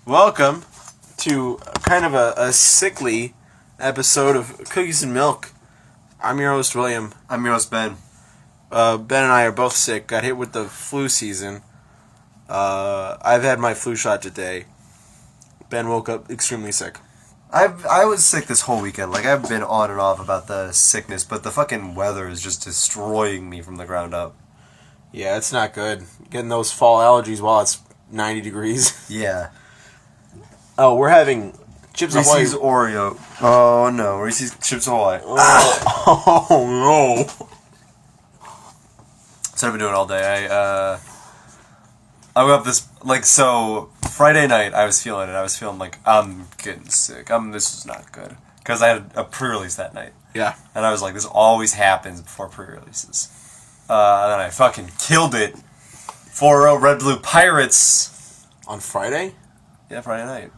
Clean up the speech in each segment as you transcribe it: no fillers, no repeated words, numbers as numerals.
Welcome to kind of a sickly episode of Cookies and Milk. I'm your host, William. I'm your host, Ben. Ben and I are both sick. Got hit with the flu season. I've had my flu shot today. Ben woke up extremely sick. I was sick this whole weekend. Like, I've been on and off about the sickness, but the fucking weather is just destroying me from the ground up. Yeah, it's not good. Getting those fall allergies while it's 90 degrees. Yeah. Oh, we're having Chips Ahoy. Reese's Oreo. Oh, no. Reese's Chips Ahoy. Oh, no. So I've been doing all day. I woke up Friday night I was feeling it. I was feeling like, I'm getting sick. This is not good. Because I had a pre-release that night. Yeah. And I was like, this always happens before pre-releases. And then I fucking killed it. 4-0 Red Blue Pirates. On Friday? Yeah, Friday night.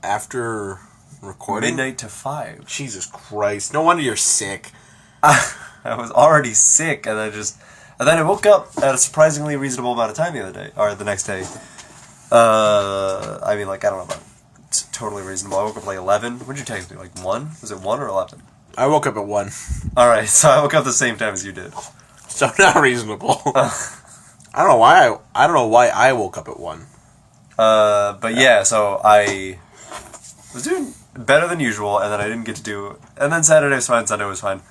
After recording? Midnight to 5. Jesus Christ. No wonder you're sick. I was already sick, and then I woke up at a surprisingly reasonable amount of time the next day. I don't know about it's totally reasonable. I woke up like 11. When did you text me? Like 1? Was it 1 or 11? I woke up at 1. Alright, so I woke up the same time as you did. So not reasonable. I don't know why I woke up at 1. But yeah, so I was doing better than usual, and then I didn't get to do... And then Saturday was fine, Sunday was fine.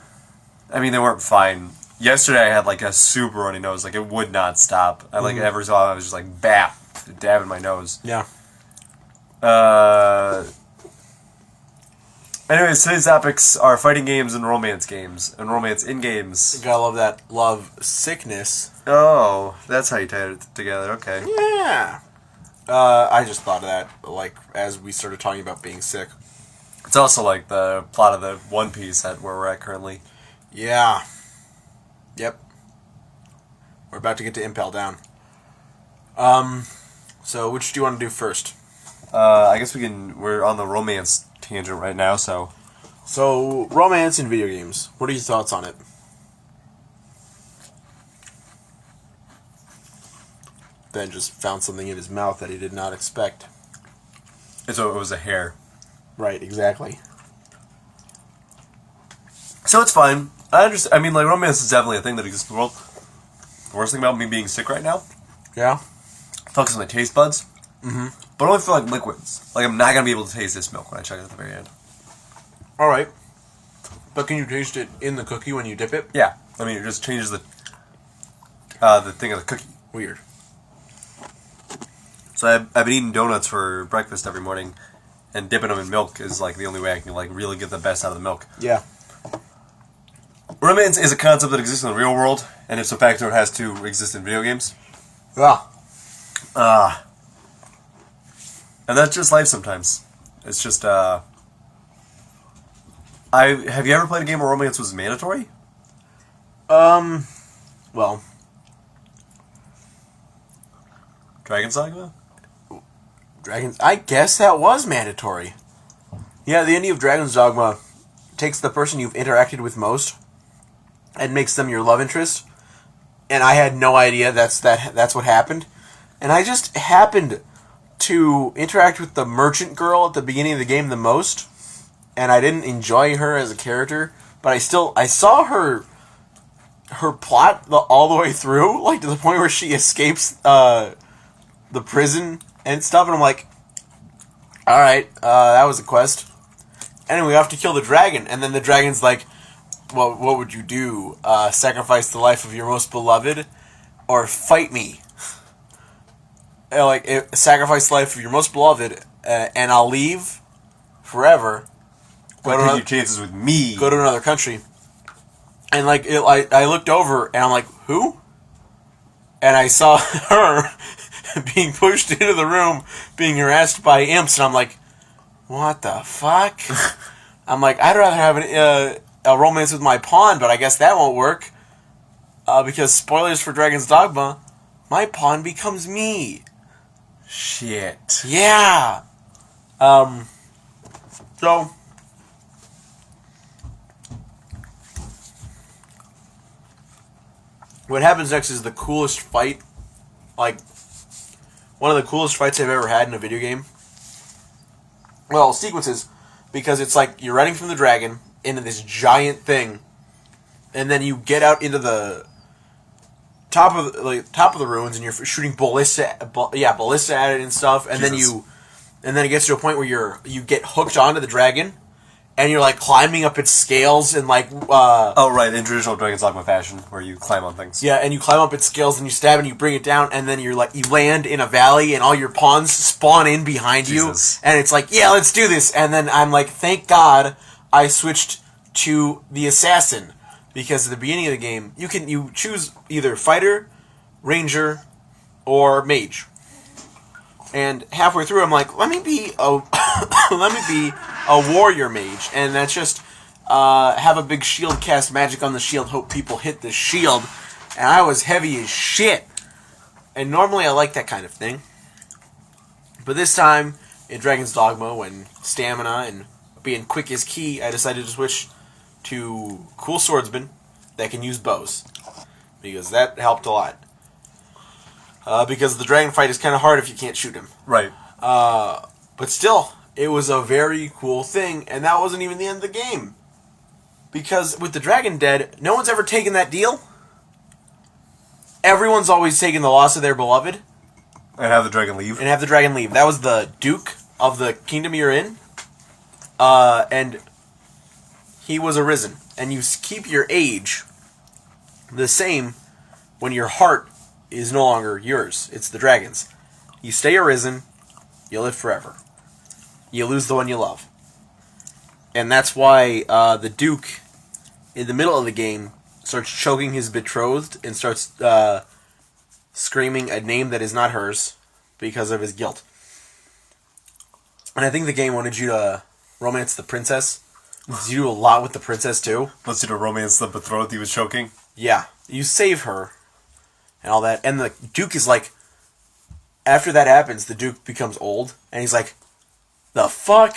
I mean, they weren't fine. Yesterday I had like a super runny nose, like it would not stop. Every so often I was just like, bap, dabbing my nose. Yeah. Anyways, today's topics are fighting games and romance in games. You gotta love that love sickness. Oh, that's how you tied it together, okay. Yeah. I just thought of that, like, as we started talking about being sick. It's also like the plot of the One Piece where we're at currently. Yeah. Yep. We're about to get to Impel Down. So which do you want to do first? I guess we're on the romance tangent right now, so... So, romance in video games. What are your thoughts on it? Ben just found something in his mouth that he did not expect. So it was a hair. Right, exactly. So it's fine. I understand. I mean, like, romance is definitely a thing that exists in the world. The worst thing about me being sick right now... Yeah? Focuses on my taste buds. Mm-hmm. But only for, like, liquids. Like, I'm not going to be able to taste this milk when I chug it at the very end. Alright. But can you taste it in the cookie when you dip it? Yeah. I mean, it just changes the thing of the cookie. Weird. So I've been eating donuts for breakfast every morning, and dipping them in milk is, like, the only way I can, like, really get the best out of the milk. Yeah. Romance is a concept that exists in the real world, and it's a factor it has to exist in video games. Yeah. And that's just life sometimes. It's just, have you ever played a game where romance was mandatory? Well. Dragon's Saga? I guess that was mandatory. Yeah, the ending of Dragon's Dogma takes the person you've interacted with most and makes them your love interest. And I had no idea that's what happened. And I just happened to interact with the merchant girl at the beginning of the game the most. And I didn't enjoy her as a character, but I saw her plot all the way through, like to the point where she escapes the prison and stuff, and I'm like, alright, that was a quest. Anyway, we have to kill the dragon, and then the dragon's like, well, what would you do? Sacrifice the life of your most beloved? Or fight me? Sacrifice the life of your most beloved, and I'll leave forever. What are your chances with me? Go to another country. And, I looked over, and I'm like, who? And I saw her being pushed into the room, being harassed by imps, and I'm like, what the fuck? I'm like, I'd rather have a romance with my pawn, but I guess that won't work. Because, spoilers for Dragon's Dogma, my pawn becomes me. Shit. Yeah. So... what happens next is the coolest fight. Like, one of the coolest fights I've ever had in a video game. Well, sequences, because it's like you're running from the dragon into this giant thing, and then you get out into the top of the ruins, and you're shooting ballista at it and stuff, and Jesus. then it gets to a point where you get hooked onto the dragon, and you're like climbing up its scales and like Oh right, in traditional Dragon's Dogma fashion, where you climb on things. yeah, and you climb up its scales and you stab and you bring it down, and then you land in a valley and all your pawns spawn in behind Jesus. you, and it's like, yeah, let's do this. And then I'm like, thank God I switched to the assassin, because at the beginning of the game you choose either fighter, ranger, or mage. And halfway through, I'm like, let me be a warrior mage, and that's just have a big shield, cast magic on the shield, hope people hit the shield, and I was heavy as shit. And normally I like that kind of thing, but this time in Dragon's Dogma, when stamina and being quick is key, I decided to switch to cool swordsman that can use bows, because that helped a lot. Because the dragon fight is kind of hard if you can't shoot him. Right. But still, it was a very cool thing, and that wasn't even the end of the game. Because with the dragon dead, no one's ever taken that deal. Everyone's always taken the loss of their beloved. And have the dragon leave. And have the dragon leave. That was the Duke of the kingdom you're in. And he was arisen. And you keep your age the same when your heart is no longer yours. It's the dragon's. You stay arisen, you live forever. You lose the one you love. And that's why the Duke, in the middle of the game, starts choking his betrothed and starts screaming a name that is not hers because of his guilt. And I think the game wanted you to romance the princess. You do a lot with the princess, too. Wants you to romance the betrothed he was choking. Yeah. You save her and all that. And the Duke is like, after that happens, the Duke becomes old, and he's like, the fuck?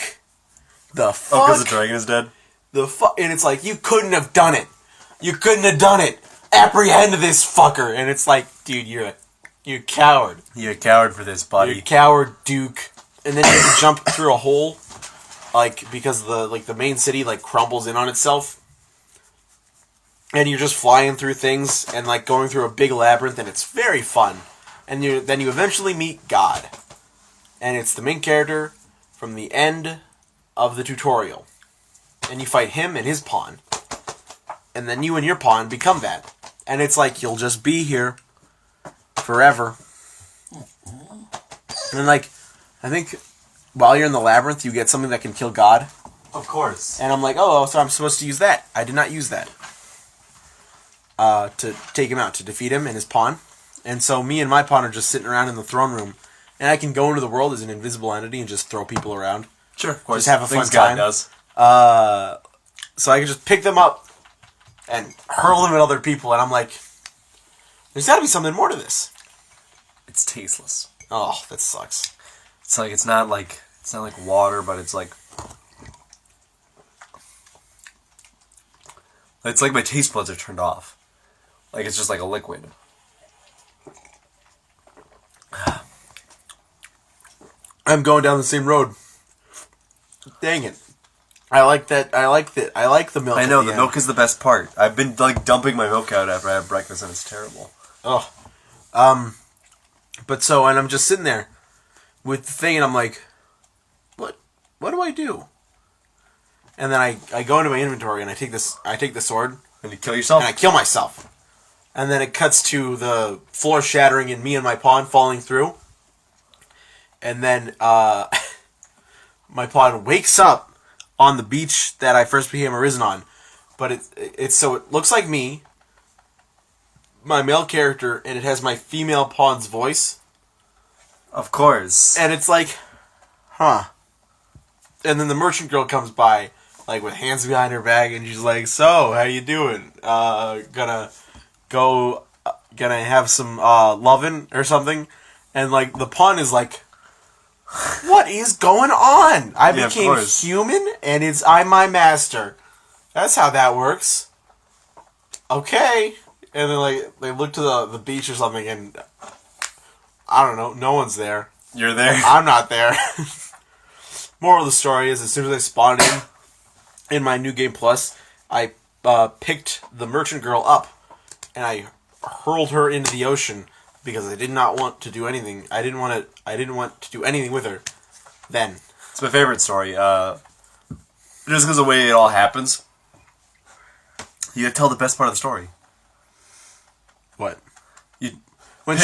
The fuck? Oh, because the dragon is dead? And it's like, you couldn't have done it. You couldn't have done it. Apprehend this fucker. And it's like, dude, you're a coward. You're a coward for this, buddy. You're a coward, Duke. And then you have to jump through a hole, because the main city crumbles in on itself. And you're just flying through things and going through a big labyrinth, and it's very fun. And then you eventually meet God. And it's the main character from the end of the tutorial. And you fight him and his pawn. And then you and your pawn become that. And it's like, you'll just be here forever. And I think while you're in the labyrinth, you get something that can kill God. Of course. And I'm like, oh, so I'm supposed to use that. I did not use that. To take him out, to defeat him and his pawn. And so me and my pawn are just sitting around in the throne room. And I can go into the world as an invisible entity and just throw people around. Sure, of course. Just have a fun Things God time. does. So I can just pick them up and hurl them at other people. And I'm like, there's got to be something more to this. It's tasteless. Oh, that sucks. It's not like water, but it's like my taste buds are turned off. It's just like a liquid. I'm going down the same road. Dang it. I like that. I like the milk. I know, at the end. milk is the best part. I've been dumping my milk out after I have breakfast, and it's terrible. Oh. But and I'm just sitting there with the thing, and I'm like, what do I do? And then I go into my inventory and I take the sword And you kill yourself? and I kill myself. And then it cuts to the floor shattering and me and my pawn falling through. And then my pawn wakes up on the beach that I first became arisen on. But it looks like me, my male character, and it has my female pawn's voice. Of course. And it's like, huh. And then the merchant girl comes by, with hands behind her back, and she's like, so, how you doing? Gonna have some lovin' or something? And the pawn is like, what is going on? I became human, and I'm my master. That's how that works. Okay. And then they look to the beach or something, and I don't know. No one's there. You're there. I'm not there. Moral of the story is, as soon as I spawned in my New Game Plus, I picked the merchant girl up, and I hurled her into the ocean because I did not want to do anything. I didn't want to do anything with her. Then It's my favorite story. Just because of the way it all happens. You gotta tell the best part of the story. what? You When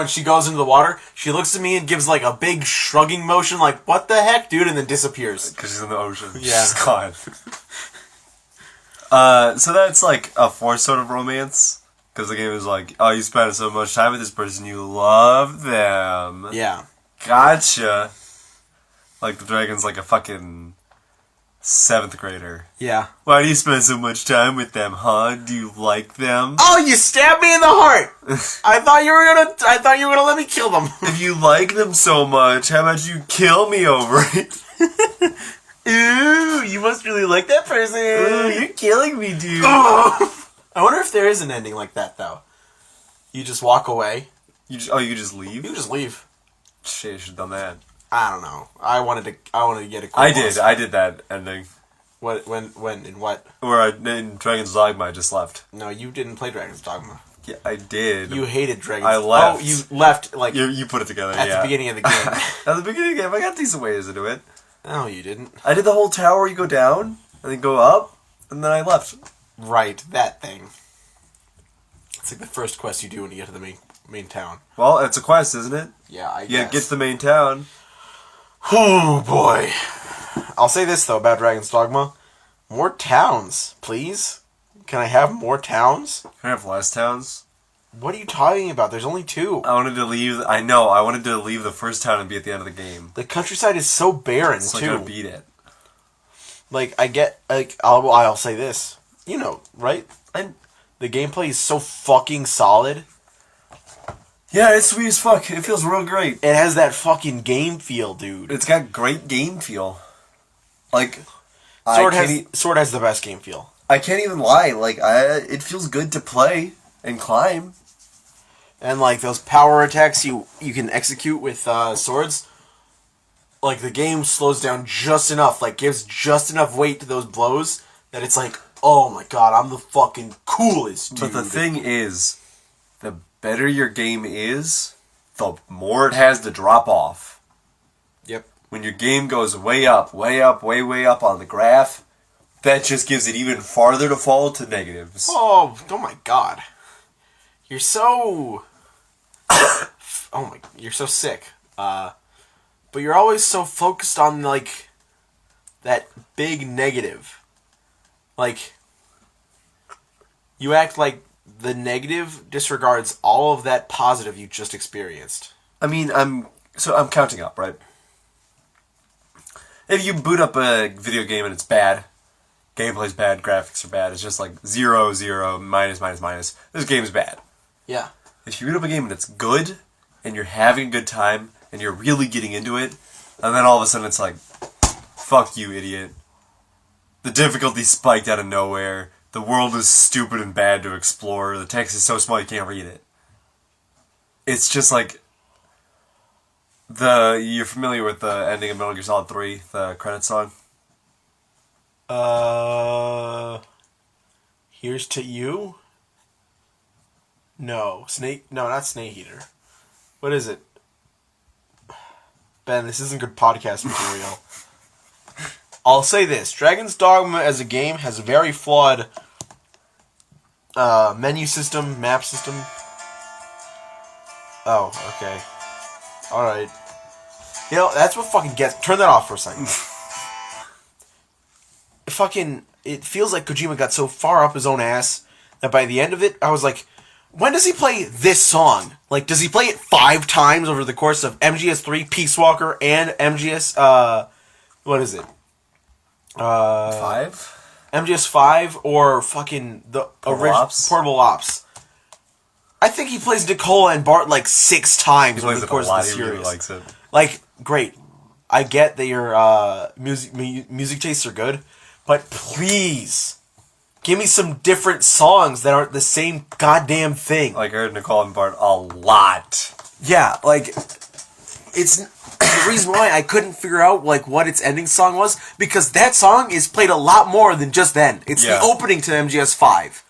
she goes into the water, she looks at me and gives like a big shrugging motion, like "What the heck, dude?" and then disappears. Because she's in the ocean. Yeah. She's gone. So that's like a forced sort of romance. Because the game is like, oh, you spent so much time with this person, you love them. Yeah. Gotcha. Like the dragon's like a fucking 7th grader. Yeah. Why do you spend so much time with them, huh? Do you like them? Oh, you stabbed me in the heart. I thought you were gonna let me kill them. If you like them so much, how about you kill me over it? Ooh, you must really like that person. Ooh, you're killing me, dude. I wonder if there is an ending like that though. You just walk away. You could just leave? You can just leave. Shit, you should have done that. I don't know. I wanted to get a. I did that ending. What? When? In what? Where in Dragon's Dogma, I just left. No, you didn't play Dragon's Dogma. Yeah, I did. You hated Dragon's. I left. Oh, you left like You put it together. at Yeah. the beginning of the game. At the beginning of the game, I got decent ways to do it. No, you didn't. I did the whole tower where you go down and then go up, and then I left. Right, that thing. It's like the first quest you do when you get to the main town. Well, it's a quest, isn't it? Yeah, I You guess. gotta get to the main town. Oh boy. I'll say this though about Dragon's Dogma: more towns, please. Can I have more towns? Can I have less towns? What are you talking about? There's only 2. I wanted to leave. I know. I wanted to leave the first town and be at the end of the game. The countryside is so barren So I too. gotta beat it. Like I get, like I'll say this, you know, right? And The gameplay is so fucking solid. yeah, it's sweet as fuck. It feels real great. It has that fucking game feel, dude. It's got great game feel. Like Sword I can't Sword has the best game feel. I can't even lie. Like it feels good to play and climb. And like those power attacks you can execute with swords, like the game slows down just enough, like gives just enough weight to those blows that it's like, oh my god, I'm the fucking coolest, dude. But the thing is, the better your game is, the more it has to drop off. Yep. When your game goes way up, way up on the graph, that just gives it even farther to fall to negatives. Oh my god. You're so you're so sick. But you're always so focused on like that big negative. Like you act like the negative disregards all of that positive you just experienced. I mean, I'm counting up, right? If you boot up a video game and it's bad, gameplay's bad, graphics are bad, it's just like 0, 0, minus, minus, minus. This game's bad. Yeah. If you boot up a game and it's good, and you're having a good time, and you're really getting into it, and then all of a sudden it's like, fuck you, idiot. The difficulty spiked out of nowhere. The world is stupid and bad to explore. The text is so small you can't read it. It's just like you're familiar with the ending of Metal Gear Solid 3, the credits song? Here's to you? No. No, not Snake Eater. What is it? Ben, this isn't good podcast material. I'll say this. Dragon's Dogma as a game has a very flawed menu system, map system. Oh, okay. Alright. You know, that's what fucking gets... Turn that off for a second. It feels like Kojima got so far up his own ass that by the end of it, I was like, when does he play this song? Like, does he play it 5 times over the course of MGS3, Peace Walker, and MGS, what is it? 5? MGS5 or fucking the Portable Ops. I think he plays Nicola and Bart like 6 times over the course of the series. He really likes it. Like, great. I get that your music tastes are good, but please, Give me some different songs that aren't the same goddamn thing. Like, I heard Nicole and Bart a lot. Yeah, like, it's the reason why I couldn't figure out, like, what its ending song was, because that song is played a lot more than just then. It's the opening to MGS 5.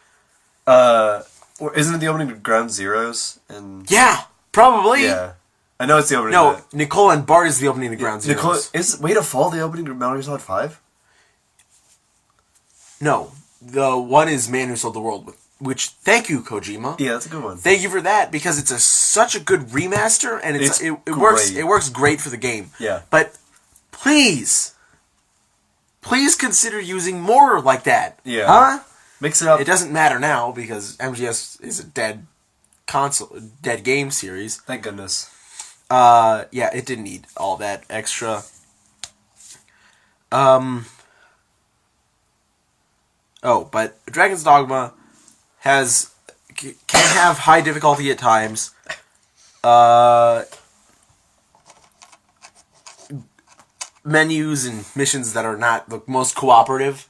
Isn't it the opening to Ground Zeroes? And yeah, probably. Yeah. I know it's the opening. No, Nicole and Bart is the opening to Ground Zeroes. Is Way to Fall the opening to Metal Gear Solid 5? No. The one is Man Who Sold the World, which, thank you, Kojima. Yeah, that's a good one. Thank you for that, because it's such a good remaster, and it works great for the game. Yeah. But please consider using more like that. Yeah. Huh? Mix it up. It doesn't matter now, because MGS is a dead game series. Thank goodness. Yeah, it didn't need all that extra. Oh, but Dragon's Dogma can have high difficulty at times. Menus and missions that are not the most cooperative,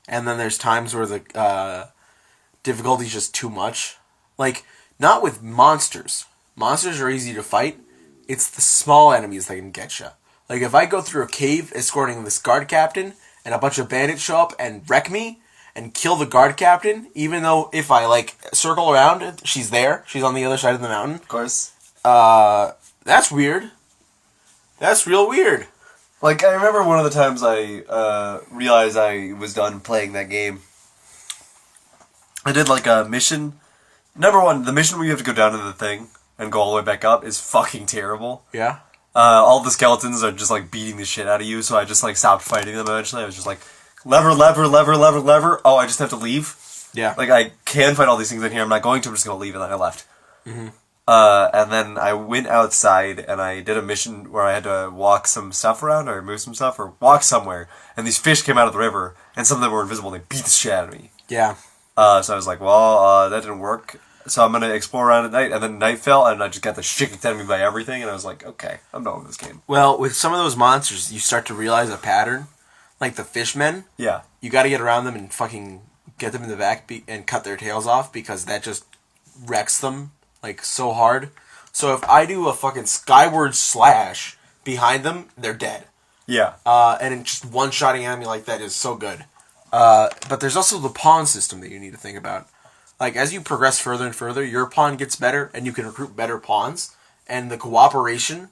and then there's times where the difficulty is just too much. Like, not with monsters. Monsters are easy to fight. It's the small enemies that can get you. Like, if I go through a cave escorting this guard captain, and a bunch of bandits show up and wreck me, and kill the guard captain, even though if I, like, circle around, she's there. She's on the other side of the mountain. Of course. That's weird. That's real weird. Like, I remember one of the times I realized I was done playing that game. I did, like, a mission. Number one, the mission where you have to go down to the thing and go all the way back up is fucking terrible. Yeah? All the skeletons are just, like, beating the shit out of you, so I just, like, stopped fighting them eventually. I was just like, lever. Oh, I just have to leave? Yeah. Like, I can fight all these things in here. I'm not going to. I'm just going to leave, and then I left. Mm-hmm. And then I went outside, and I did a mission where I had to walk some stuff around, or move some stuff, or walk somewhere. And these fish came out of the river, and some of them were invisible, and they beat the shit out of me. Yeah. So I was like, well, that didn't work. So I'm going to explore around at night. And then night fell, and I just got the shit kicked out of me by everything, and I was like, okay, I'm done with this game. Well, with some of those monsters, you start to realize a pattern. Like the fishmen. Yeah. You gotta get around them and fucking get them in the back and cut their tails off, because that just wrecks them, like, so hard. So if I do a fucking skyward slash behind them, they're dead. Yeah. And just one-shotting at me like that is so good. But there's also the pawn system that you need to think about. Like, as you progress further and further, your pawn gets better, and you can recruit better pawns. And the cooperation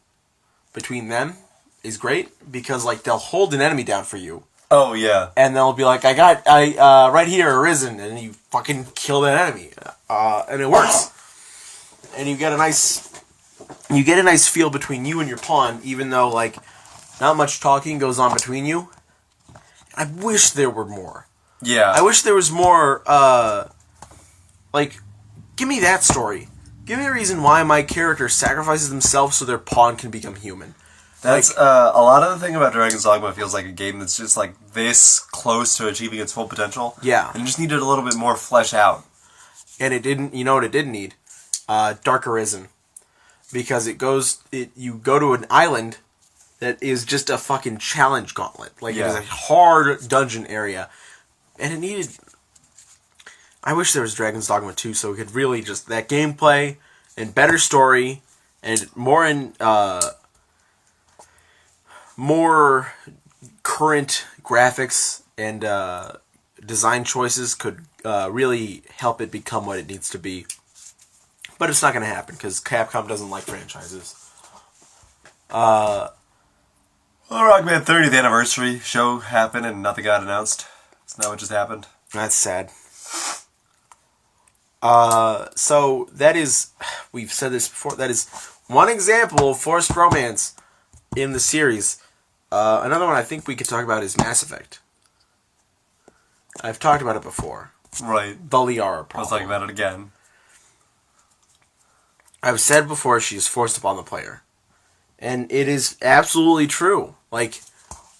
between them is great, because, like, they'll hold an enemy down for you. Oh, yeah. And they'll be like, right here, arisen, and you fucking kill that enemy. And it works. And you get a nice feel between you and your pawn, even though, like, not much talking goes on between you. I wish there were more. Yeah. I wish there was more, like, give me that story. Give me a reason why my character sacrifices themselves so their pawn can become human. That's, a lot of the thing about Dragon's Dogma feels like a game that's just, like, this close to achieving its full potential. Yeah. And just needed a little bit more flesh out. And it didn't, you know what it didn't need? Dark Arisen. Because you go to an island that is just a fucking challenge gauntlet. Like, it is a hard dungeon area. And it needed... I wish there was Dragon's Dogma 2, so we could really just... That gameplay, and better story, and more current graphics and design choices could really help it become what it needs to be. But it's not going to happen, because Capcom doesn't like franchises. Well, the Rockman 30th anniversary show happened and nothing got announced. Isn't that what just happened? That's sad. So that is, we've said this before, that is one example of forced romance in the series. Another one I think we could talk about is Mass Effect. I've talked about it before. Right. The Liara problem. I was talking about it again. I've said before, she is forced upon the player. And it is absolutely true. Like,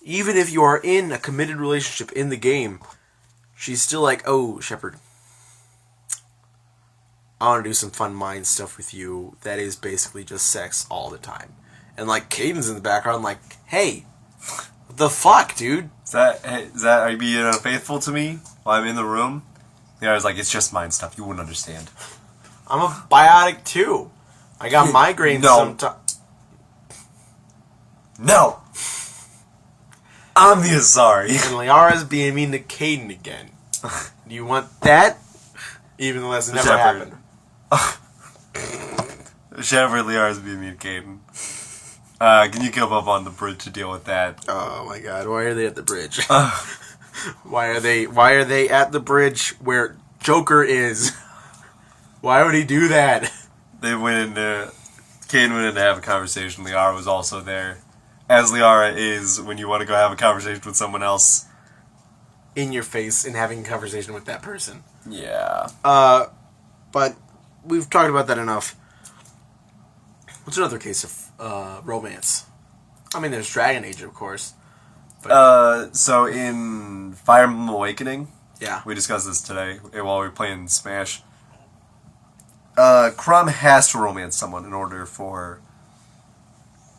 even if you are in a committed relationship in the game, she's still like, oh, Shepard, I want to do some fun mind stuff with you that is basically just sex all the time. And, like, Caden's in the background like, hey, what the fuck, dude? Are you being unfaithful to me while I'm in the room? I was like, it's just mind stuff. You wouldn't understand. I'm a biotic too. I got migraines No. sometimes. No! I'm the Asari. And Liara's being mean to Caden again. Do you want that? Even though that's never Shepherd. happened. Shepherd Liara's being mean to Caden. Can you come up on the bridge to deal with that? Oh my god, why are they at the bridge? Why are they at the bridge where Joker is? Why would he do that? They went into... Caden went in to have a conversation. Liara was also there. As Liara is when you want to go have a conversation with someone else. In your face and having a conversation with that person. Yeah. But we've talked about that enough. What's another case of romance? I mean, there's Dragon Age, of course. But So in Fire Emblem Awakening, yeah. we discussed this today while we were playing Smash. Crom has to romance someone in order for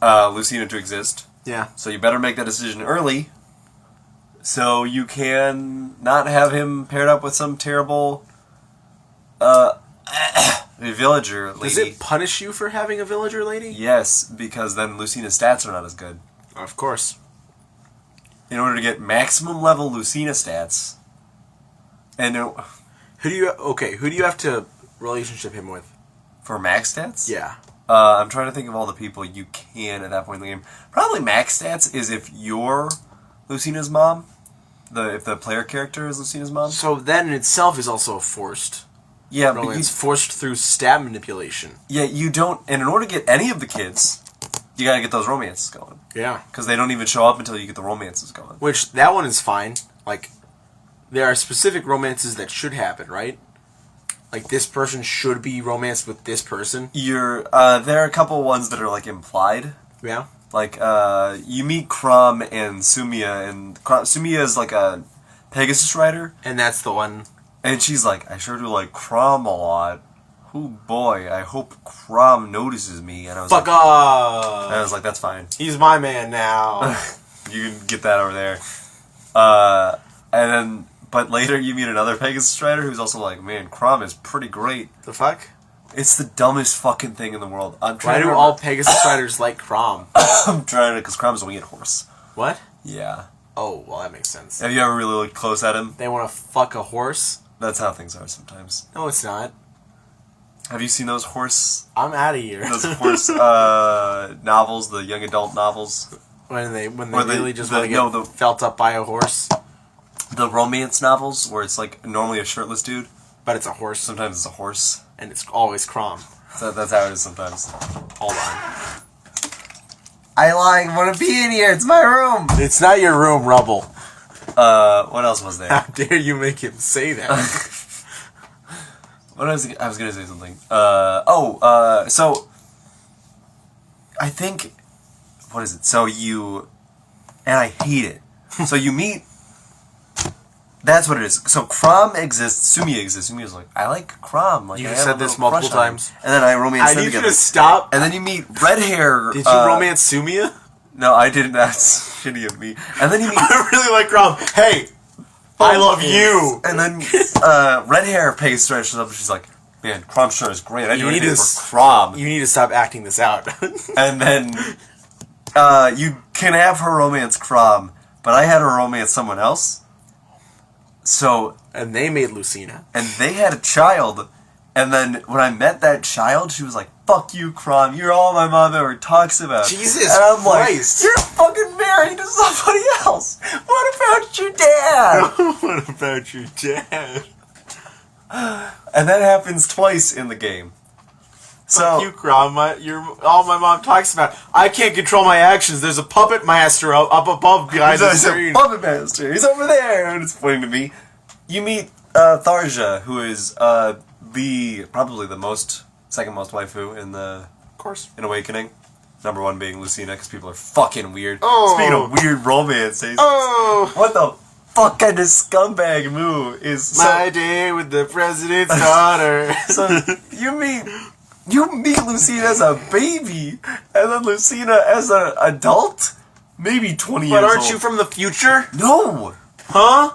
Lucina to exist. Yeah. So you better make that decision early, so you can not have him paired up with some terrible villager lady. Does it punish you for having a villager lady? Yes, because then Lucina's stats are not as good. Of course. In order to get maximum level Lucina stats, and Who do you have to relationship him with? for max stats, Yeah. I'm trying to think of all the people you can at that point in the game. Probably max stats is if you're Lucina's mom, if the player character is Lucina's mom. So that in itself is also forced. Yeah, but Romance forced through stat manipulation. you don't. And in order to get any of the kids, you gotta get those romances going. Yeah. Because they don't even show up until you get the romances going. Which, that one is fine. Like, there are specific romances that should happen, right? Like, this person should be romanced with this person. There are a couple ones that are, like, implied. Yeah. Like, you meet Crom and Sumia, and Sumia is, like, a Pegasus rider. And that's the one. And she's like, I sure do like Crom a lot. Oh boy, I hope Crom notices me. And I was Fuck like, off! and I was like, that's fine. He's my man now. You can get that over there. And then, but later you meet another Pegasus rider who's also like, man, Crom is pretty great. The fuck? It's the dumbest fucking thing in the world. I'm Why trying do to all Pegasus riders like Crom? I'm trying to, because Crom's a winged horse. What? Yeah. Oh, well, that makes sense. Have you ever really looked close at him? They want to fuck a horse? That's how things are sometimes. No, it's not. Have you seen those horse I'm out of here. those horse novels, the young adult novels? when they Or the- really just the- want to get no, the- felt up by a horse, The romance novels where it's like normally a shirtless dude. but it's a horse, Sometimes it's a horse. and it's always Crom. So that's how it is sometimes. Hold on. I want to be in here. It's my room. It's not your room, Rubble. What else was there? How dare you make him say that? I was gonna say something. So I think what is it? So you and I hate it. So you meet. That's what it is. So Crom exists. Sumia exists. Sumia's like, I like Crom. Like, You I just have said a this little multiple crush on him. times. And then I romance I them need you together. to stop. And then you meet red hair. Did you romance Sumia? No, I didn't. That's shitty of me. And then you meet. I really like Crom. Hey, I love you. And then red hair Pegasus shows up and she's like, man, Crom sure is great. I do anything for Crom. You need to stop acting this out. And then you can have her romance Crom, but I had her romance someone else. So, And they made Lucina. and they had a child. And then when I met that child, she was like, fuck you, Crom. You're all my mom ever talks about. Jesus and I'm Christ. like, you're fucking married to somebody else. What about your dad? What about your dad? And that happens twice in the game. So, Fuck you, Crom. You're all my mom talks about. I can't control my actions. There's a puppet master up above behind the he's a screen. puppet master. He's over there, and it's pointing to me. You meet Tharja, who is probably the second most waifu in Of course. Awakening. Number one being Lucina, because people are fucking weird. Oh. Speaking of weird romances, Oh, what the fuck kind of scumbag move is my day with the president's daughter. so you meet Lucina as a baby, and then Lucina as an adult, maybe 20 years But old. aren't you from the future? No. Huh?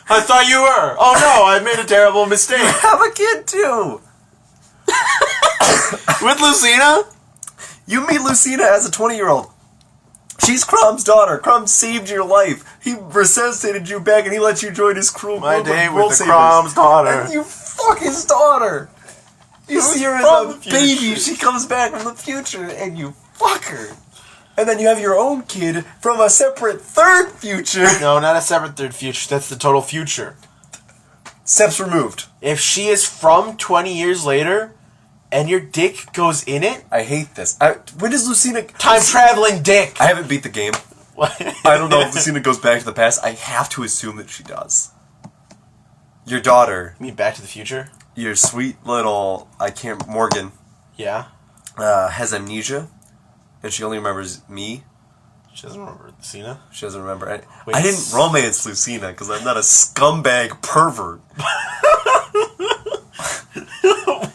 I thought you were. Oh no, I made a terrible mistake. Have a kid too. With Lucina? You meet Lucina as a 20-year-old. She's Crom's daughter. Crom saved your life. He resuscitated you back and he let you join his crew. My day with the Crom's daughter. And you fuck his daughter. You see her as a baby. She comes back from the future and you fuck her. And then you have your own kid from a separate third future. No, not a separate third future. That's the total future. Steps removed. If she is from 20 years later and your dick goes in it... I hate this. When does Lucina... Time-traveling dick! I haven't beat the game. I don't know if Lucina goes back to the past. I have to assume that she does. Your daughter... You mean Back to the Future? Your sweet little... Morgan... Yeah? has amnesia. And she only remembers me. She doesn't remember Lucina? She doesn't remember... Wait, I didn't romance Lucina because I'm not a scumbag pervert.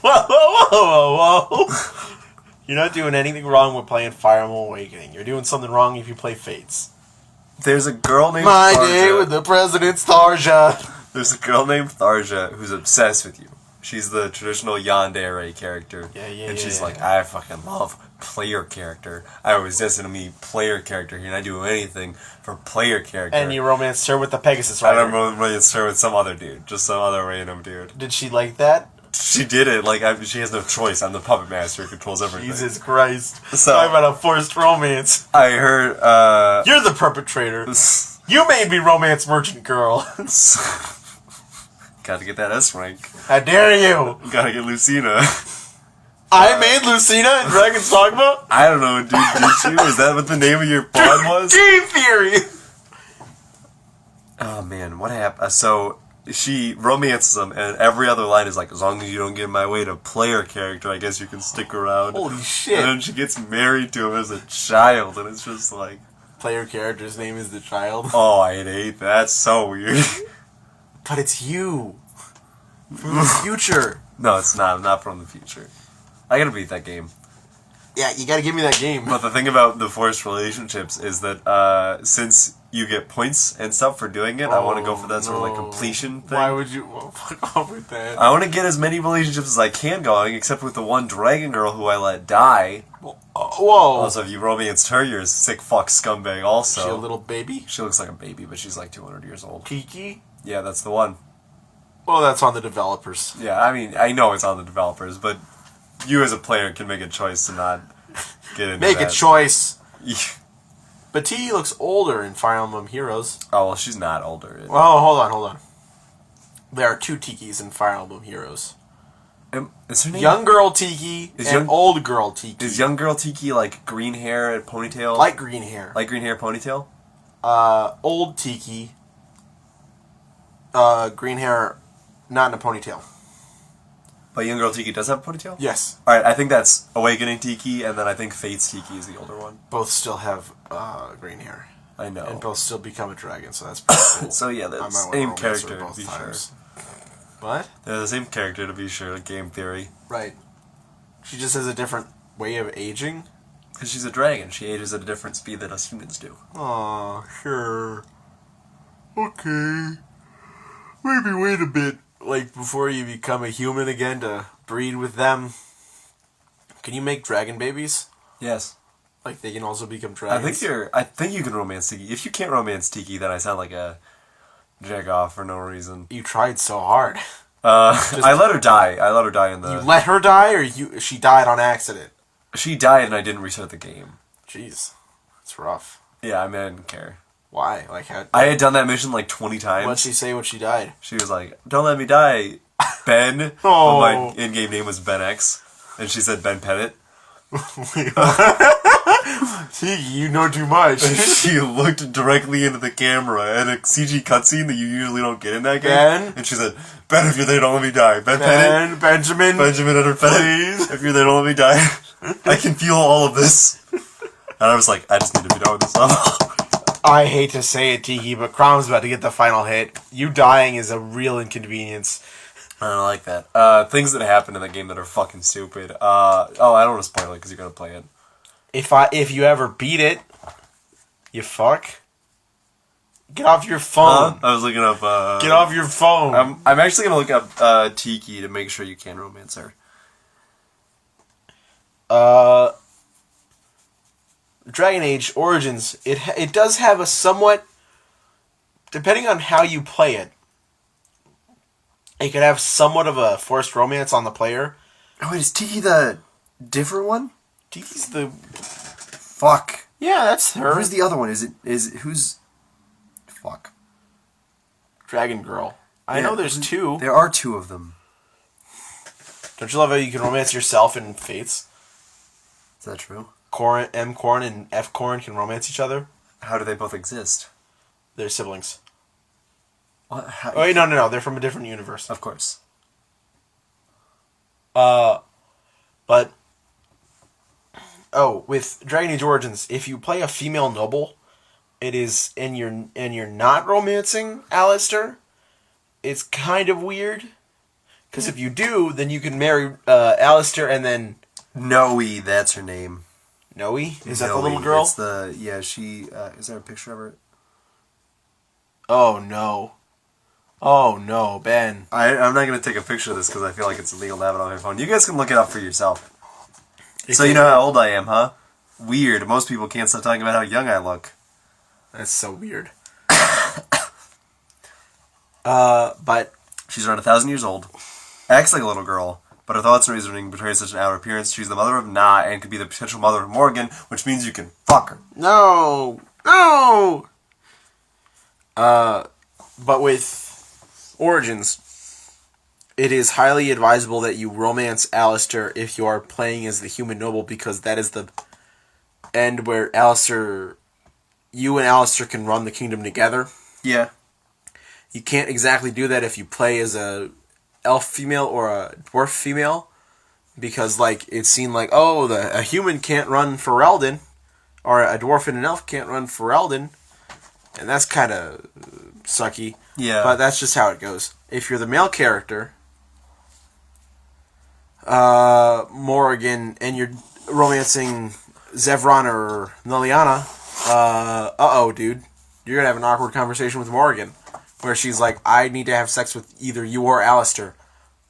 Whoa. You're not doing anything wrong with playing Fire Emblem Awakening. You're doing something wrong if you play Fates. There's a girl named My Tharja. day with the President's Tharja. There's a girl named Tharja who's obsessed with you. She's the traditional yandere character. And she's like, I fucking love player character. I was destined to meet player character here, and I do anything for player character. And you romanced her with the Pegasus I Rider. don't romance her with some other dude. Just some other random dude. Did she like that? She did it. She has no choice. I'm the puppet master who controls everything. Jesus Christ. So, talking about a forced romance. I heard, You're the perpetrator. You made me romance merchant girl. Gotta get that S rank. How dare you? Gotta get Lucina. I made Lucina in Dragon's Dogma? I don't know, dude. Did you? Is that what the name of your pod was? Game Theory! Oh, man. What happened? So, she romances him, and every other line is like, as long as you don't get in my way to player character, I guess you can stick around. Holy shit. And then she gets married to him as a child, and it's just like... Player character's name is the child. Oh, I hate that. That's so weird. But it's you. From the future. No, it's not. I'm not from the future. I gotta beat that game. Yeah, you gotta give me that game. But the thing about the forced relationships is that since you get points and stuff for doing it, I want to go for that sort of like completion thing. Why would you fuck off with that? I want to get as many relationships as I can going, except with the one dragon girl who I let die. Whoa. Also, if you romanced her, you're a sick fuck scumbag also. She a little baby? She looks like a baby, but she's like 200 years old. Kiki? Yeah, that's the one. Well, that's on the developers. Yeah, I mean, I know it's on the developers, but you as a player can make a choice to not get into Make that. a choice. Yeah. But T looks older in Fire Emblem Heroes. Oh, well, she's not older. Well, hold on. There are two Tikis in Fire Emblem Heroes. Is her name? Young girl Tiki and old girl Tiki. Is young girl Tiki like green hair and ponytail? Light green hair. Light green hair, ponytail? Old Tiki. Green hair, not in a ponytail. But young girl Tiki does have a ponytail? Yes. Alright, I think that's Awakening Tiki, and then I think Fate's Tiki is the older one. Both still have green hair. I know. And both still become a dragon, so that's pretty cool. So yeah, they're I the might wanna same romance her character, to both be times. sure. What? They're the same character, to be sure, game theory. Right. She just has a different way of aging. Because she's a dragon, she ages at a different speed than us humans do. Aw, sure. Okay. Maybe wait a bit, like, before you become a human again to breed with them. Can you make dragon babies? Yes. Like, they can also become dragons? I think you can romance Tiki. If you can't romance Tiki, then I sound like a jack off for no reason. You tried so hard. I let her die. I let her die in the... You let her die, or she died on accident? She died and I didn't restart the game. Jeez. That's rough. Yeah, I mean, I didn't care. Why? Like, how... I had done that mission like 20 times. What'd she say when she died? She was like, don't let me die, Ben. Oh. But my in-game name was Ben X. And she said Ben Pettit. See, you know too much. She looked directly into the camera and a CG cutscene that you usually don't get in that game. Ben? And she said, Ben, if you're there, don't let me die. Ben Pettit. Benjamin. Benjamin Eder Pettit. Please. If you're there, don't let me die. I can feel all of this. And I was like, I just need to be done with this level. I hate to say it, Tiki, but Crom's about to get the final hit. You dying is a real inconvenience. I don't like that. Things that happen in the game that are fucking stupid. I don't want to spoil it because you're going to play it. If you ever beat it, you fuck. Get off your phone. I was looking up. Get off your phone. I'm actually gonna look up Tiki to make sure you can romance her. Dragon Age Origins. It does have a somewhat, depending on how you play it, it could have somewhat of a forced romance on the player. Oh wait, is Tiki the different one? Tiki's the... Fuck. Yeah, that's her. Who's the other one? Who's... Fuck. Dragon Girl. I know there's two. There are two of them. Don't you love how you can romance yourself in Fates? Is that true? M. Corn and F. Corn can romance each other. How do they both exist? They're siblings. What? How? Oh, wait, no. They're from a different universe. Of course. But... Oh, with Dragon Age Origins, if you play a female noble, it is... And you're not romancing Alistair, it's kind of weird. Because if you do, then you can marry Alistair and then... Noe, that's her name. Noe? Is that the Noe, little girl? It's the... Yeah, she... is there a picture of her? Oh, no. Oh, no, Ben. I'm not going to take a picture of this because I feel like it's illegal to have it on my phone. You guys can look it up for yourself. So you know how old I am, huh? Weird. Most people can't stop talking about how young I look. That's so weird. But... She's around 1,000 years old. Acts like a little girl. But her thoughts and reasoning betray such an outer appearance. She's the mother of Na and could be the potential mother of Morgan, which means you can fuck her. No! No! But with Origins, it is highly advisable that you romance Alistair if you are playing as the human noble, because that is the end where you and Alistair can run the kingdom together. Yeah. You can't exactly do that if you play as a elf female or a dwarf female, because it's seen like, oh, a human can't run for Eldon, or a dwarf and an elf can't run for Eldon, and that's kind of sucky. Yeah. But that's just how it goes. If you're the male character, Morrigan, and you're romancing Zevran or Liliana, dude, you're gonna have an awkward conversation with Morrigan, where she's like, I need to have sex with either you or Alistair.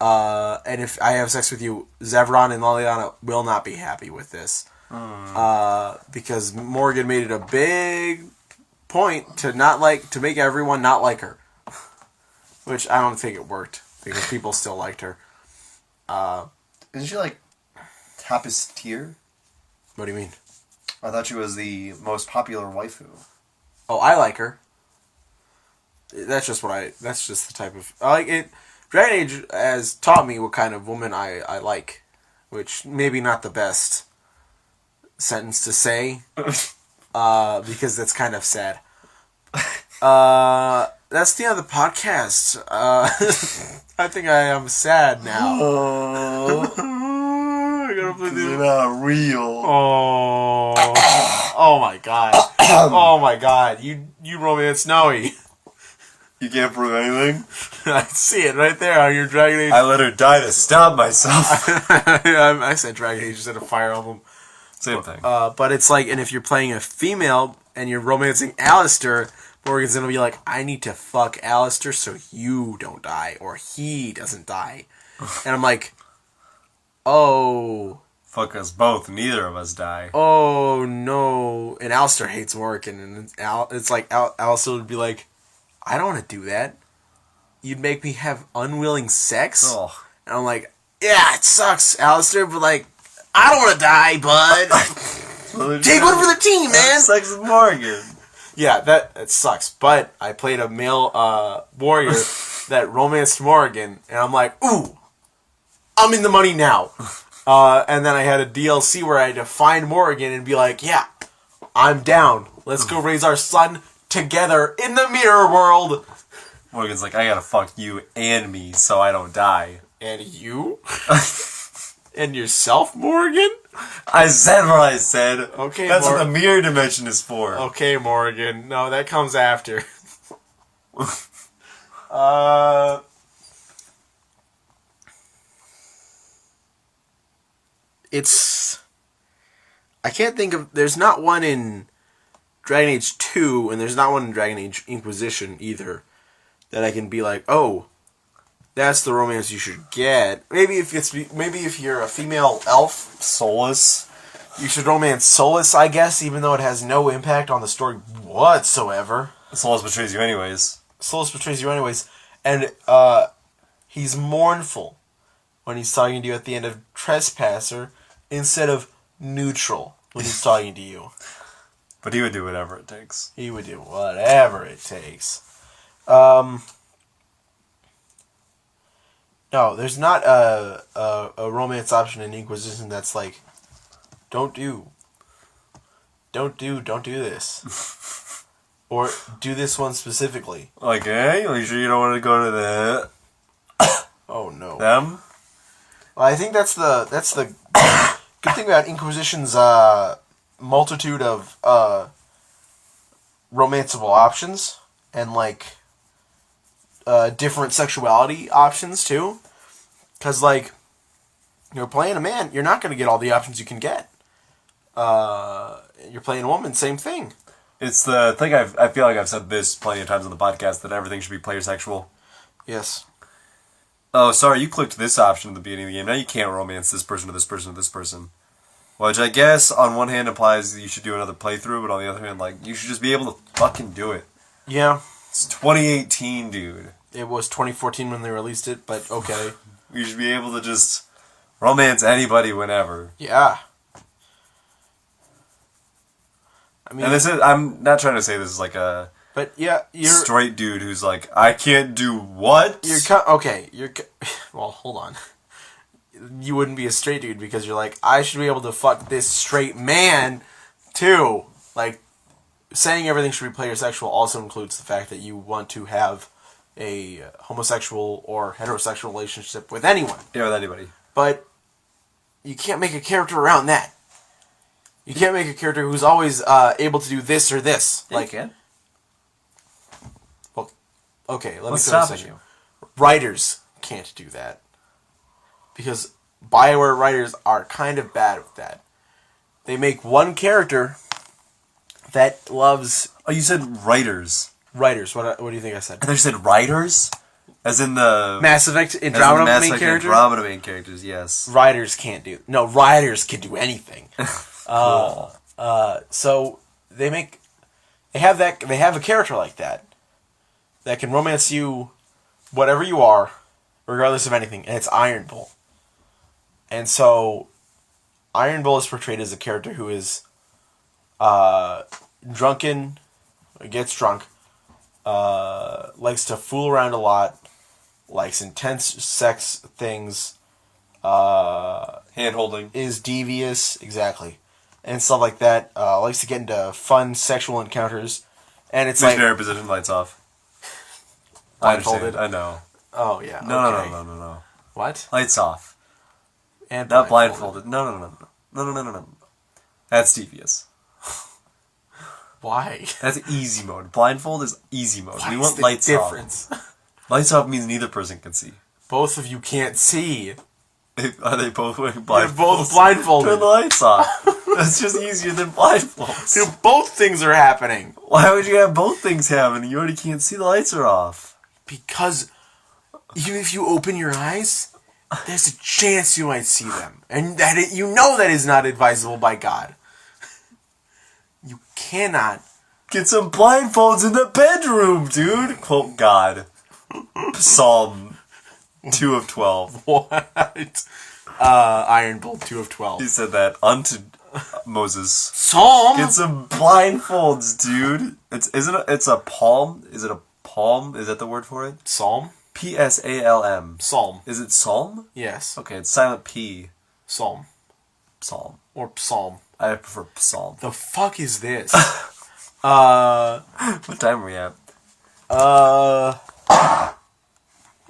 And if I have sex with you, Zevran and Liliana will not be happy with this. Because Morgan made it a big point to make everyone not like her. Which I don't think it worked, because people still liked her. Isn't she toppest tier? What do you mean? I thought she was the most popular waifu. Oh, I like her. That's just the type of... I like it. Dragon Age has taught me what kind of woman I like. Which, maybe not the best sentence to say. Because that's kind of sad. That's the end of the podcast. I think I am sad now. I gotta play You're not real. Oh my god. Oh my god. You romance Snowy. You can't prove anything? I see it right there on your Dragon Age. I let her die to stop myself. I said Dragon Age instead of Fire Emblem. Same thing. But it's and if you're playing a female and you're romancing Alistair, Morgan's gonna be like, I need to fuck Alistair so you don't die, or he doesn't die. And I'm like, oh. Fuck us both, neither of us die. Oh no. And Alistair hates Morgan, and it's like, Alistair would be like, I don't want to do that. You'd make me have unwilling sex? Ugh. And I'm like, yeah, it sucks, Alistair, but I don't want to die, bud. Take one for the team, man. Sex with Morgan. Yeah, that sucks. But I played a male warrior that romanced Morgan, and I'm like, ooh, I'm in the money now. And then I had a DLC where I had to find Morgan and be like, yeah, I'm down. Let's go raise our son together in the mirror world. Morgan's like, I gotta fuck you and me so I don't die. And you? And yourself, Morgan? I said what I said. Okay, That's what the mirror dimension is for. Okay, Morgan. No, that comes after. It's... I can't think of... There's not one in Dragon Age 2, and there's not one in Dragon Age Inquisition either, that I can be like, oh, that's the romance you should get. Maybe if you're a female elf, Solus. you should romance Solus, I guess, even though it has no impact on the story whatsoever. Solus betrays you anyways. And he's mournful when he's talking to you at the end of Trespasser instead of neutral when he's talking to you. But he would do whatever it takes. He would do whatever it takes. No, there's not a romance option in Inquisition that's like, don't do this. Or do this one specifically. Like, hey, are you sure you don't want to go to the... Oh, no. them? Well, I think that's the good thing about Inquisition's multitude of romanceable options and like different sexuality options too. Because like you're playing a man, you're not going to get all the options you can get. You're playing a woman, same thing. It's the thing I feel like I've said this plenty of times on the podcast that everything should be player sexual. Yes. Oh, sorry, you clicked this option at the beginning of the game. Now you can't romance this person to this person to this person. Which I guess on one hand implies that you should do another playthrough, but on the other hand, like, you should just be able to fucking do it. Yeah. It's 2018, dude. It was 2014 when they released it, but okay. You should be able to just romance anybody whenever. Yeah. I mean, and this is, I'm not trying to say this is like a but yeah, you're straight dude who's like, I can't do what? well, hold on. You wouldn't be a straight dude because you're like, I should be able to fuck this straight man too. Like, saying everything should be player sexual also includes the fact that you want to have a homosexual or heterosexual relationship with anyone. Yeah, with anybody. But you can't make a character around that. You can't make a character who's always able to do this or this. Yeah, like, you can. Well, okay, let What's me throw this stopping at you. you? Writers can't do that. Because BioWare writers are kind of bad with that. They make one character that loves... Oh, you said writers. Writers. What do you think I said? I thought you said writers? As in the... Mass Effect Andromeda main character? Andromeda main characters, yes. Writers can't do... No, writers can do anything. Cool. So they make... They have a character like that can romance you whatever you are, regardless of anything, and it's Iron Bull. And so Iron Bull is portrayed as a character who is drunken, gets drunk, likes to fool around a lot, likes intense sex things, hand-holding, is devious, exactly, and stuff like that, likes to get into fun sexual encounters, and it's missionary like... position, lights off. I Blindfolded. understand, I know. Oh, yeah, No. What? Lights off. And Not blindfolded. No. That's devious. Why? That's easy mode. Blindfold is easy mode. We want the lights difference? off. Lights off means neither person can see. Both of you can't see. Are they both wearing blindfolds? You're both blindfolded. Turn the lights off. That's just easier than blindfolds. Dude, both things are happening. Why would you have both things happening? You already can't see, the lights are off. Because even if you open your eyes, there's a chance you might see them. And that that is not advisable by God. You cannot. Get some blindfolds in the bedroom, dude. Quote God. Psalm 2 of 12. What? Iron Bull 2 of 12. He said that unto Moses. Psalm? Get some blindfolds, dude. It's a palm? Is it a palm? Is that the word for it? Psalm? Psalm. Psalm. Is it psalm? Yes. Okay, it's silent P. Psalm. Psalm. Or psalm. I prefer psalm. The fuck is this? What time are we at?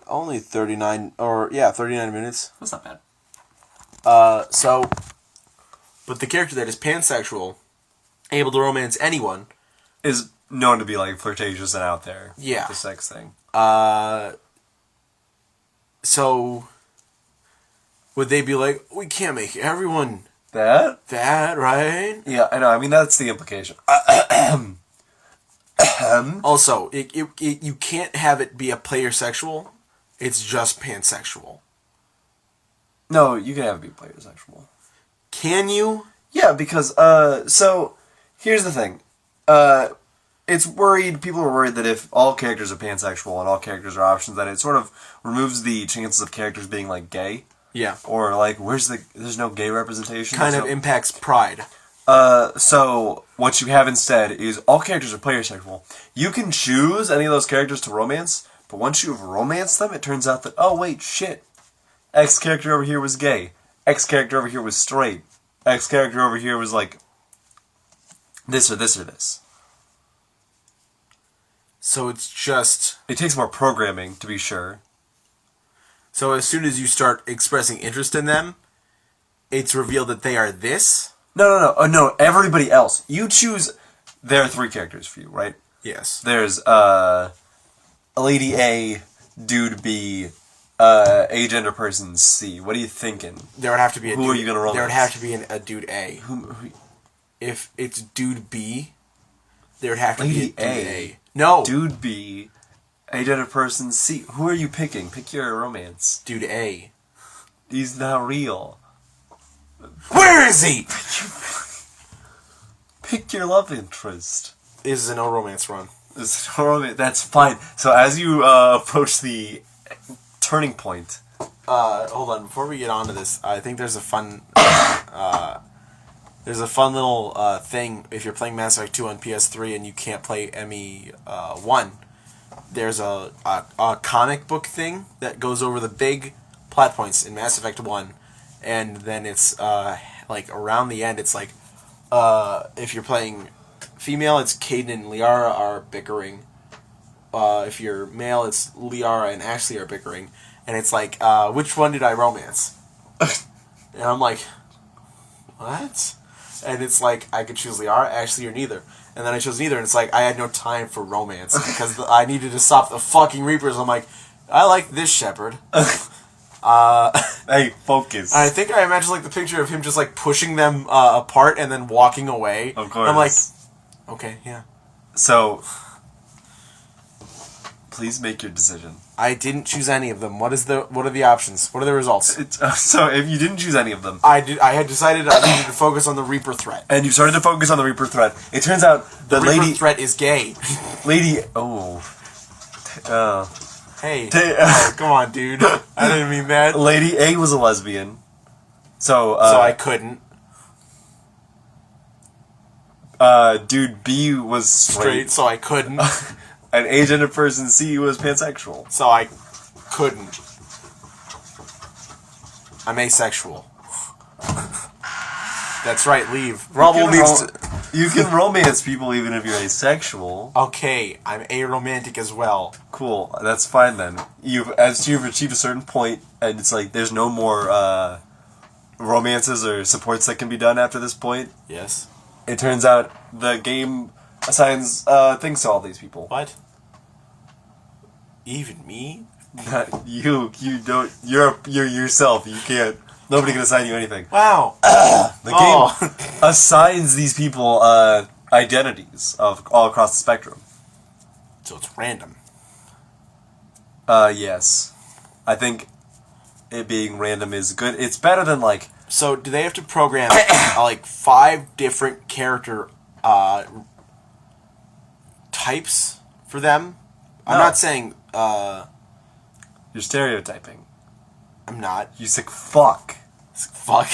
Only 39 minutes. That's not bad. But the character that is pansexual, able to romance anyone, Is known to be like flirtatious and out there. Yeah. The sex thing. So would they be like, we can't make everyone That? That, right? Yeah, I know. I mean, that's the implication. Also, you can't have it be a player sexual. It's just pansexual. No, you can have it be player sexual. Can you? Yeah, because, so, here's the thing. People are worried that if all characters are pansexual and all characters are options, that it sort of removes the chances of characters being, like, gay. Yeah. Or, like, there's no gay representation. Kind of impacts pride. So, what you have instead is all characters are player sexual. You can choose any of those characters to romance, but once you've romanced them, it turns out that, oh, wait, shit. X character over here was gay. X character over here was straight. X character over here was, like, this or this or this. So it's just... It takes more programming, to be sure. So as soon as you start expressing interest in them, it's revealed that they are this? No, everybody else. You choose... There are 3 characters for you, right? Yes. There's, Lady A, Dude B, agender person C. What are you thinking? There would have to be a Who dude... are you going to romance? There would have to be a dude A. Who, If it's dude B, there would have to Lady be a dude A. A. No! Dude B, agender person C. Who are you picking? Pick your romance. Dude A. He's not real. Where is he? Pick your love interest. This is a no romance run. That's fine. So as you approach the turning point... Hold on. Before we get on to this, I think there's a fun... there's a fun little thing if you're playing Mass Effect 2 on PS3 and you can't play ME1. There's a comic book thing that goes over the big plot points in Mass Effect 1. And then it's, like, around the end, it's like, if you're playing female, it's Caden and Liara are bickering. If you're male, it's Liara and Ashley are bickering. And it's like, which one did I romance? And I'm like, what? And it's like, I could choose Liara, Ashley, or neither. And then I chose neither, and it's like, I had no time for romance, because I needed to stop the fucking Reapers. I'm like, I like this Shepherd. Hey, focus. I think I imagine like the picture of him just like pushing them apart and then walking away. Of course. And I'm like, okay, yeah. So, please make your decision. I didn't choose any of them. What are the options? What are the results? So, if you didn't choose any of them, I had decided I needed to focus on the Reaper threat. and you started to focus on the Reaper threat, it turns out The the Reaper lady, threat is gay. Hey, oh, come on, dude. I didn't mean that. Lady A was a lesbian. So I couldn't. Dude B was straight. So I couldn't. And agender person C was pansexual. So I couldn't. I'm asexual. That's right, leave. Rubble needs to... You can romance people even if you're asexual. Okay, I'm aromantic as well. Cool, that's fine then. You've achieved a certain point, and it's like there's no more romances or supports that can be done after this point. Yes. It turns out the game assigns things to all these people. What? Even me? Not you. You don't. You're yourself. You can't. Nobody can assign you anything. Wow. The game assigns these people identities of all across the spectrum. So it's random. Yes. I think it being random is good. It's better than like... So do they have to program like 5 different character types for them? I'm No. not saying... You're stereotyping. I'm not. You sick fuck. Fuck.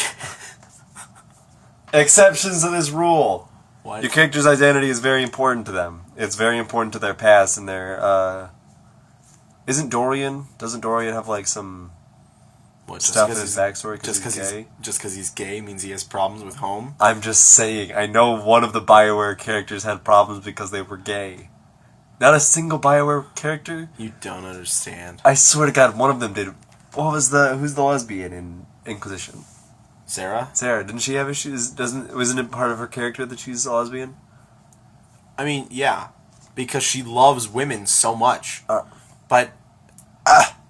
Exceptions to this rule. What? Your character's identity is very important to them. It's very important to their past and their, Doesn't Dorian have, like, some What, stuff in his backstory because he's gay? Just because he's gay means he has problems with home? I'm just saying, I know one of the BioWare characters had problems because they were gay. Not a single BioWare character? You don't understand. I swear to God, one of them did. Who's the lesbian in Inquisition? Sarah? Sarah, didn't she have issues? Wasn't it part of her character that she's a lesbian? I mean, yeah. Because she loves women so much. But,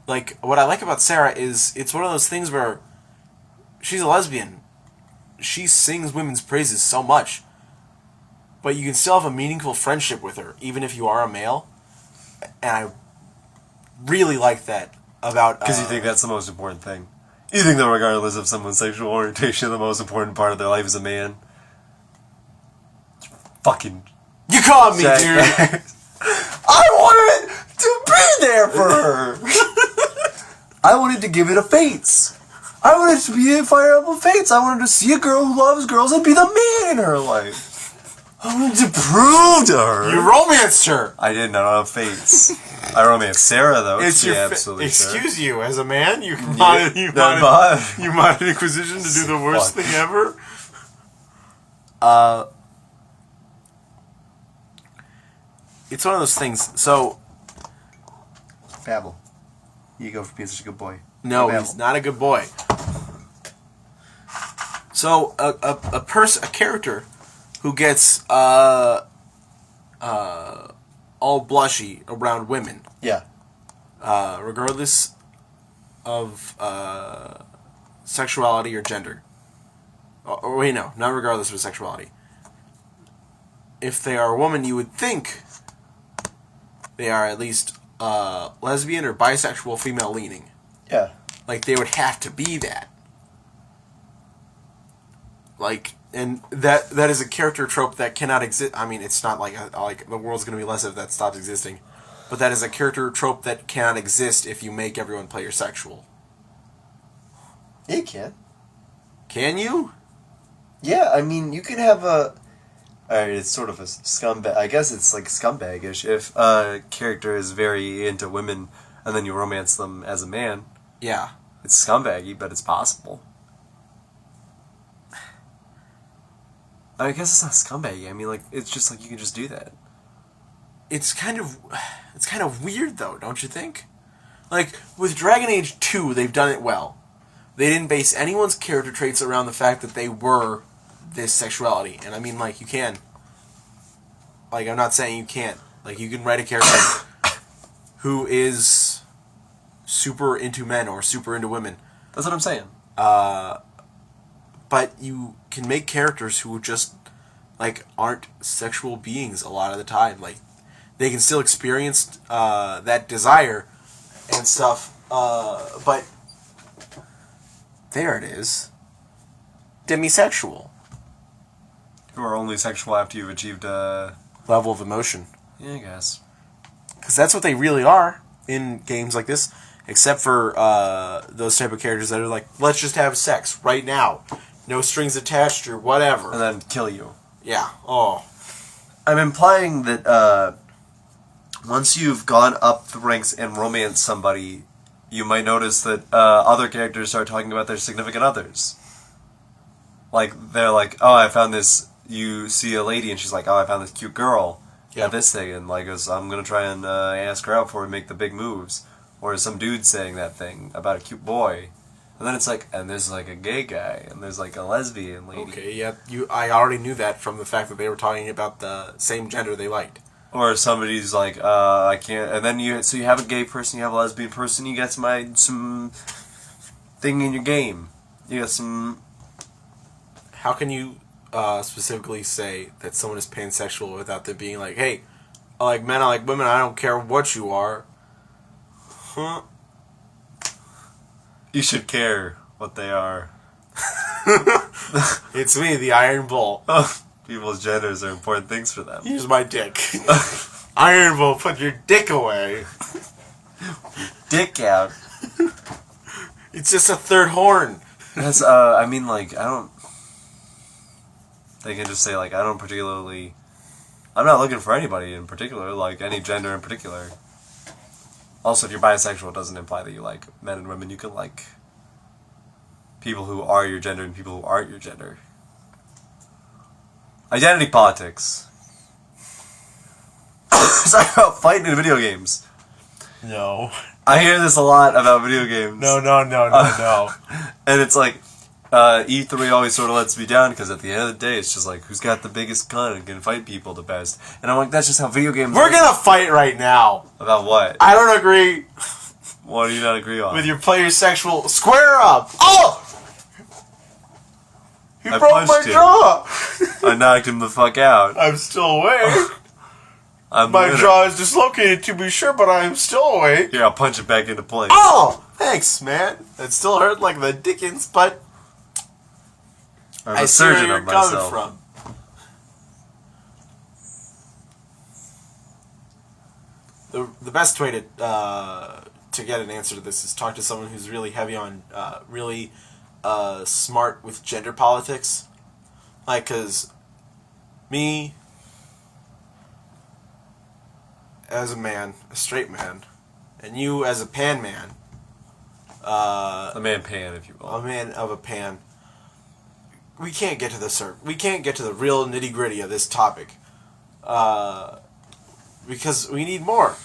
like, what I like about Sarah is it's one of those things where she's a lesbian. she sings women's praises so much, but you can still have a meaningful friendship with her, even if you are a male. And I really like that about... Because you think that's the most important thing. You think that regardless of someone's sexual orientation, the most important part of their life is a man. Fucking... You caught me, dude! I wanted to be there for her! I wanted to give it a face. I wanted to be a Fire Emblem Fates. I wanted to see a girl who loves girls and be the man in her life. I wanted to prove to her. You romanced her. I didn't. I don't have Fates. I romanced Sarah though. It's your absolutely excuse you, as a man, you Yeah, modded Inquisition to do the worst thing ever. It's one of those things. So, Babble. You go for being such a good boy. no, he's not a good boy. So a character who gets all blushy around women, Yeah. regardless of sexuality or gender. Or wait, no, not regardless of sexuality. If they are a woman, you would think they are at least lesbian or bisexual, female leaning. Yeah. Like they would have to be that. Like, and that is a character trope that cannot exist. I mean, it's not like the world's gonna be less if that stops existing, but that is a character trope that cannot exist if you make everyone player-sexual. You can. Can you? Yeah, I mean, you can have a... Alright, it's sort of a scumbag... I guess it's like scumbag-ish. If a character is very into women, and then you romance them as a man, Yeah. it's scumbaggy, but it's possible. I guess it's not scumbaggy. I mean, like, it's just like you can just do that. It's kind of weird though, don't you think? Like with Dragon Age 2, they've done it well. They didn't base anyone's character traits around the fact that they were this sexuality. And I mean, like, you can. Like, I'm not saying you can't. Like, you can write a character who is super into men or super into women. That's what I'm saying. But you can make characters who just, like, aren't sexual beings a lot of the time. Like, they can still experience that desire and stuff. But there it is. Demisexual. Who are only sexual after you've achieved Level of emotion. Yeah, I guess. Because that's what they really are in games like this. Except for those type of characters that are like, let's just have sex right now. No strings attached or whatever. And then kill you. Yeah. Oh. I'm implying that once you've gone up the ranks and romanced somebody, you might notice that other characters start talking about their significant others. Like, they're like, oh, I found this... You see a lady and she's like, oh, I found this cute girl at this thing. And like, I'm going to try and ask her out before we make the big moves. Or some dude saying that thing about a cute boy. And then it's like, and there's like a gay guy, and there's like a lesbian lady. Okay, yeah, I already knew that from the fact that they were talking about the same gender they liked. Or somebody's like, I can't, and then you have a gay person, you have a lesbian person, you got some thing in your game. You got some... How can you specifically say that someone is pansexual without them being like, hey, I like men, I like women, I don't care what you are. Huh? You should care what they are. It's me, the Iron Bull. People's genders are important things for them. Here's my dick. Iron Bull, put your dick away. Dick out. It's just a third horn. That's, I mean, like, I don't... They can just say, like, I don't particularly... I'm not looking for anybody in particular, like, any gender in particular. Also, if you're bisexual, it doesn't imply that you like men and women. You can like people who are your gender and people who aren't your gender. Identity politics. Sorry about fighting in video games. No. I hear this a lot about video games. No. And it's like, E3 always sort of lets me down because at the end of the day, it's just like, who's got the biggest gun and can fight people the best? And I'm like, that's just how video games We're gonna fight right now. About what? I don't agree. What do you not agree on? With your player sexual. Square up! Oh! He I broke my punched him. jaw. I knocked him the fuck out. I'm still awake. I'm My the winner. jaw is dislocated, to be sure, but I am still awake. Here, I'll punch it back into place. Oh! Thanks, man. It still hurt like the dickens, but I'm I a see where surgeon you're of myself. coming from. The best way to get an answer to this is talk to someone who's really heavy on really smart with gender politics, like, cause me as a man, a straight man, and you as a pan man, A man pan, if you will. a man of a pan, we can't get to we can't get to the real nitty gritty of this topic, because we need more.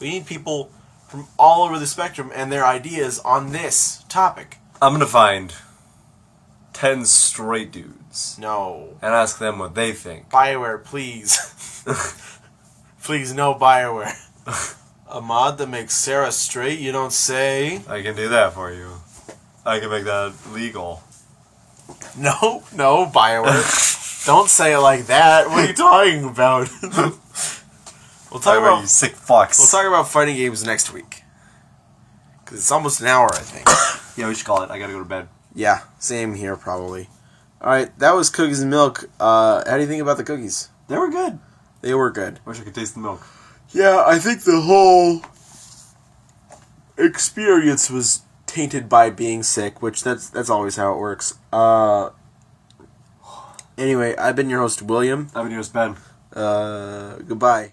We need people from all over the spectrum and their ideas on this topic. I'm gonna find 10 straight dudes No. and ask them what they think. BioWare, please. Please, no BioWare. A mod that makes Sarah straight, you don't say? I can do that for you. I can make that legal. No, BioWare. Don't say it like that. What are you talking about? We'll talk Whatever, you about sick fucks. We'll talk about fighting games next week. Because it's almost an hour, I think. Yeah, we should call it. I gotta go to bed. Yeah, same here, probably. Alright, that was Cookies and Milk. How do you think about the cookies? They were good. They were good. Wish I could taste the milk. Yeah, I think the whole experience was tainted by being sick, which that's always how it works. Anyway, I've been your host, William. I've been yours, Ben. Goodbye.